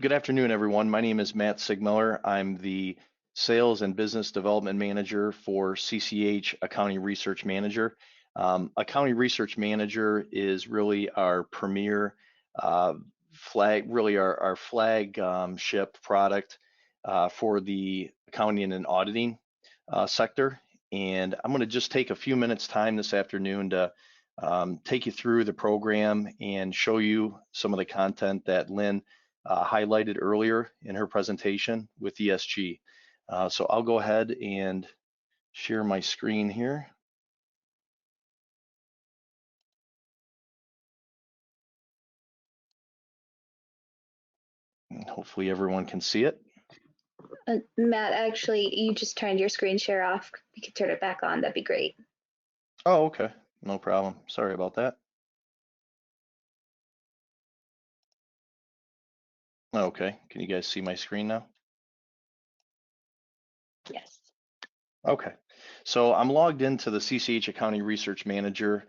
Good afternoon, everyone. My name is Matt Sigmiller. I'm the Sales and Business Development Manager for CCH Accounting Research Manager. Accounting Research Manager is really our premier flag, really our flagship product for the accounting and auditing sector. And I'm going to just take a few minutes time this afternoon to take you through the program and show you some of the content that Lynn highlighted earlier in her presentation with ESG. So I'll go ahead and share my screen here. And hopefully everyone can see it. Matt, actually, you just turned your screen share off. You could turn it back on. That'd be great. Oh, okay. No problem. Sorry about that. Okay. Can you guys see my screen now? Yes. Okay. So I'm logged into the CCH Accounting Research Manager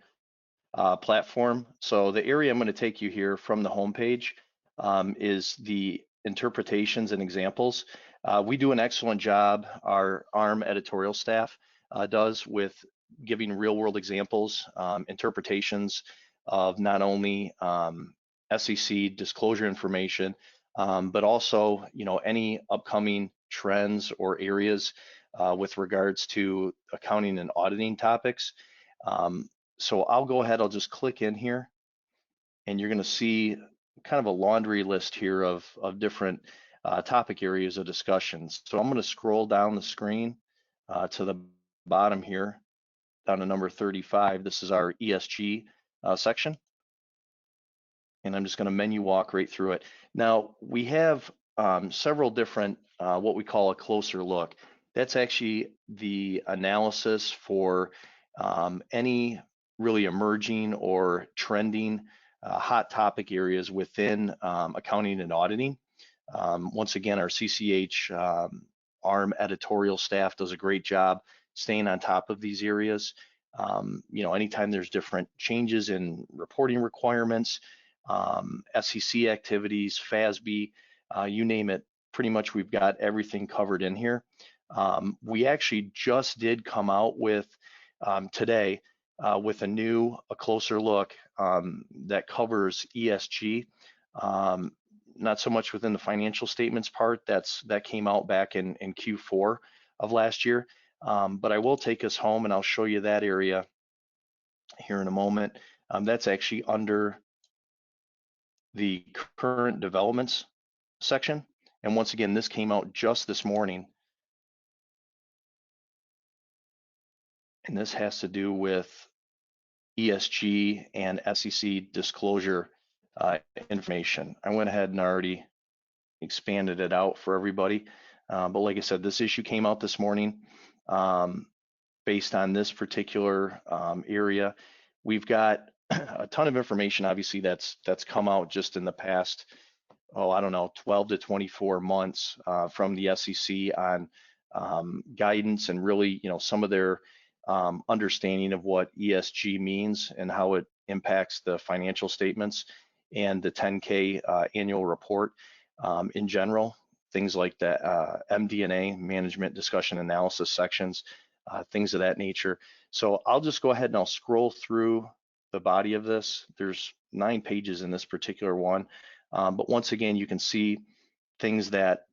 platform. So the area I'm going to take you here from the homepage is the interpretations and examples. We do an excellent job, our ARM editorial staff does, with giving real world examples, interpretations of not only SEC disclosure information, but also, any upcoming trends or areas with regards to accounting and auditing topics. So I'll go ahead, I'll just click in here, and you're going to see kind of a laundry list here of different topic areas of discussions. So I'm going to scroll down the screen to the bottom here, down to number 35. This is our ESG section. And I'm just going to menu walk right through it. Now, we have several different, what we call a closer look. That's actually the analysis for any really emerging or trending hot topic areas within accounting and auditing. Once again, our CCH ARM editorial staff does a great job staying on top of these areas. Anytime there's different changes in reporting requirements, SEC activities, FASB, you name it, pretty much we've got everything covered in here. We actually just did come out with today with a closer look that covers ESG. Not so much within the financial statements part, that came out back in Q4 of last year. But I will take us home and I'll show you that area here in a moment. That's actually under the current developments section. And once again, this came out just this morning. And this has to do with ESG and SEC disclosure information. I went ahead and already expanded it out for everybody. But like I said, this issue came out this morning based on this particular area. We've got a ton of information, obviously, that's come out just in the past, 12 to 24 months from the SEC on guidance and really, some of their understanding of what ESG means and how it impacts the financial statements and the 10K annual report in general. Things like the MD&A, management discussion analysis sections, things of that nature. So I'll just go ahead and I'll scroll through the body of this. There's 9 pages in this particular one. But once again, you can see things that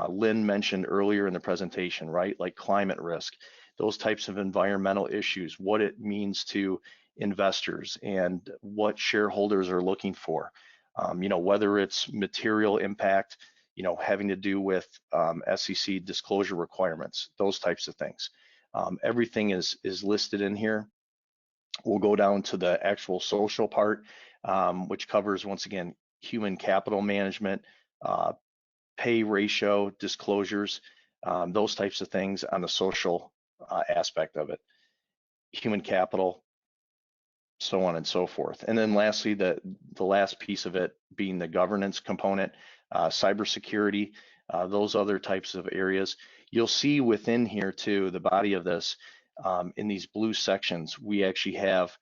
Lynn mentioned earlier in the presentation, right? Like climate risk, those types of environmental issues, what it means to investors and what shareholders are looking for. Whether it's material impact, having to do with SEC disclosure requirements, those types of things. Everything is listed in here. We'll go down to the actual social part, which covers, once again, human capital management, pay ratio disclosures, those types of things on the social aspect of it, human capital, so on and so forth. And then lastly, the last piece of it being the governance component, cybersecurity, those other types of areas. You'll see within here too, the body of this, in these blue sections, we actually have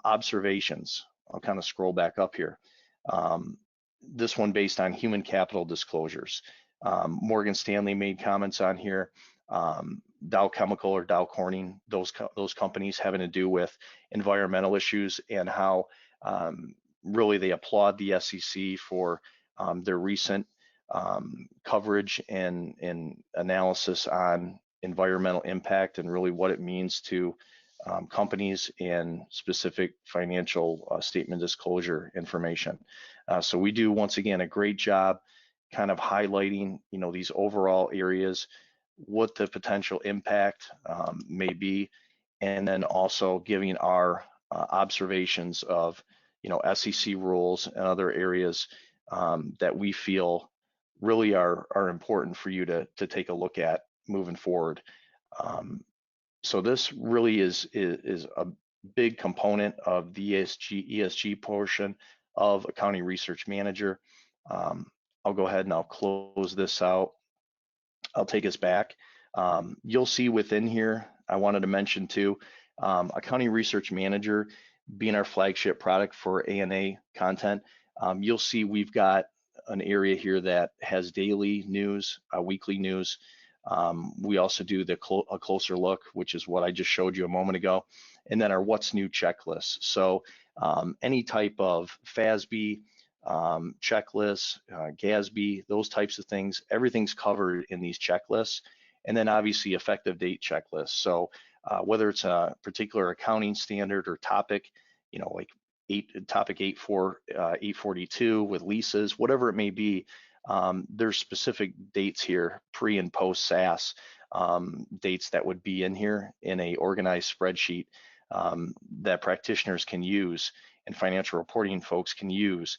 observations. I'll kind of scroll back up here. this one based on human capital disclosures. Morgan Stanley made comments on here. Dow Chemical or Dow Corning, those companies having to do with environmental issues, and how really they applaud the SEC for their recent coverage and analysis on environmental impact and really what it means to companies and specific financial statement disclosure information. So we do, once again, a great job kind of highlighting, these overall areas, what the potential impact may be, and then also giving our observations of, SEC rules and other areas that we feel really are important for you to take a look at moving forward. So this really is a big component of the ESG portion of Accounting Research Manager. I'll go ahead and I'll close this out. I'll take us back. You'll see within here, I wanted to mention too, Accounting Research Manager being our flagship product for A&A content. You'll see we've got an area here that has daily news, weekly news. We also do a closer look, which is what I just showed you a moment ago, and then our what's new checklist. So any type of FASB checklists, GASB, those types of things, everything's covered in these checklists. And then obviously effective date checklists. So whether it's a particular accounting standard or topic, like topic 842 with leases, whatever it may be, there's specific dates here, pre and post SAS dates that would be in here in a organized spreadsheet that practitioners can use and financial reporting folks can use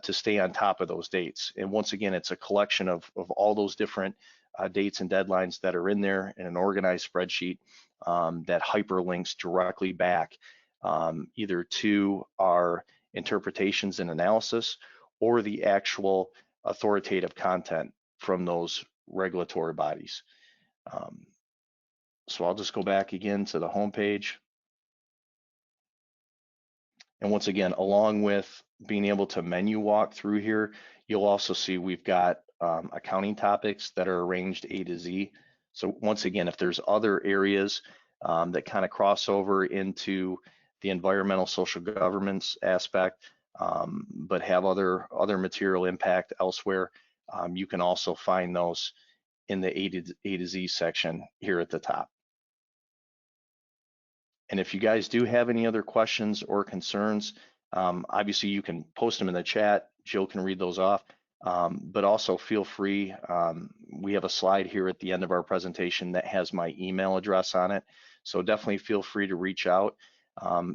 to stay on top of those dates. And once again, it's a collection of all those different dates and deadlines that are in there in an organized spreadsheet that hyperlinks directly back either to our interpretations and analysis or the actual authoritative content from those regulatory bodies. So I'll just go back again to the home page. And once again, along with being able to menu walk through here, you'll also see we've got accounting topics that are arranged A to Z. So once again, if there's other areas that kind of cross over into the environmental social governance aspect, but have other material impact elsewhere, you can also find those in the A to Z section here at the top. And if you guys do have any other questions or concerns, obviously you can post them in the chat. Jill can read those off, but also feel free. We have a slide here at the end of our presentation that has my email address on it. So definitely feel free to reach out.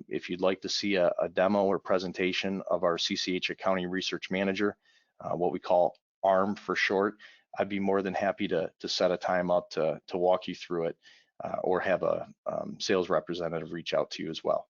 If you'd like to see a demo or presentation of our CCH Accounting Research Manager, what we call ARM for short, I'd be more than happy to set a time up to walk you through it. Or have a sales representative reach out to you as well.